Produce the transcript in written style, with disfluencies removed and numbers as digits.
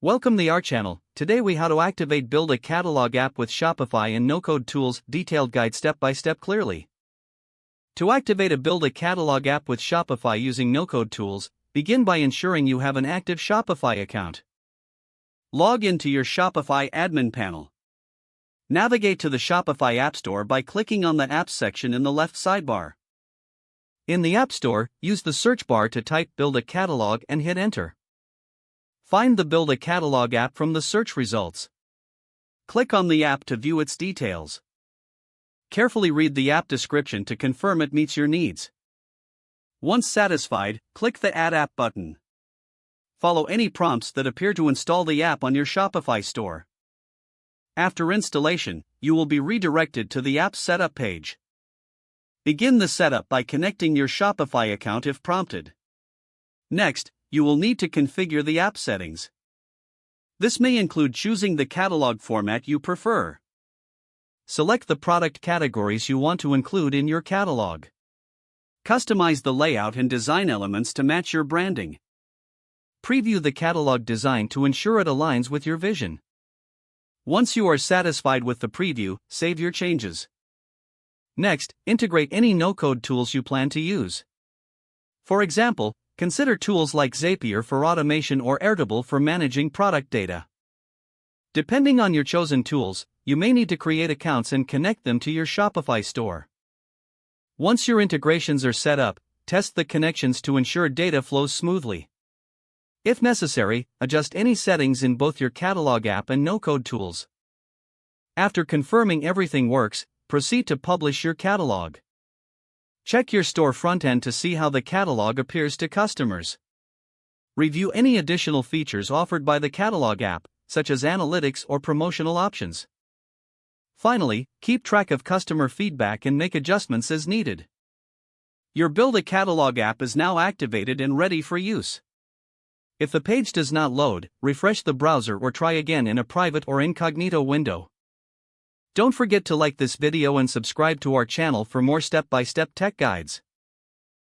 Welcome to our channel. Today we how to activate build a catalog app with Shopify and no-code tools, detailed guide step by step clearly. To activate a build a catalog app with Shopify using no-code tools, begin by ensuring you have an active Shopify account. Log into your Shopify admin panel. Navigate to the Shopify App Store by clicking on the Apps section in the left sidebar. In the App Store, use the search bar to type Build a Catalog and hit Enter. Find the Build a Catalog app from the search results. Click on the app to view its details. Carefully read the app description to confirm it meets your needs. Once satisfied, click the Add App button. Follow any prompts that appear to install the app on your Shopify store. After installation, you will be redirected to the app setup page. Begin the setup by connecting your Shopify account if prompted. Next, you will need to configure the app settings. This may include choosing the catalog format you prefer. Select the product categories you want to include in your catalog. Customize the layout and design elements to match your branding. Preview the catalog design to ensure it aligns with your vision. Once you are satisfied with the preview, save your changes. Next, integrate any no-code tools you plan to use. For example, consider tools like Zapier for automation or Airtable for managing product data. Depending on your chosen tools, you may need to create accounts and connect them to your Shopify store. Once your integrations are set up, test the connections to ensure data flows smoothly. If necessary, adjust any settings in both your catalog app and no-code tools. After confirming everything works, proceed to publish your catalog. Check your store front end to see how the catalog appears to customers. Review any additional features offered by the catalog app, such as analytics or promotional options. Finally, keep track of customer feedback and make adjustments as needed. Your Build a Catalog app is now activated and ready for use. If the page does not load, refresh the browser or try again in a private or incognito window. Don't forget to like this video and subscribe to our channel for more step-by-step tech guides.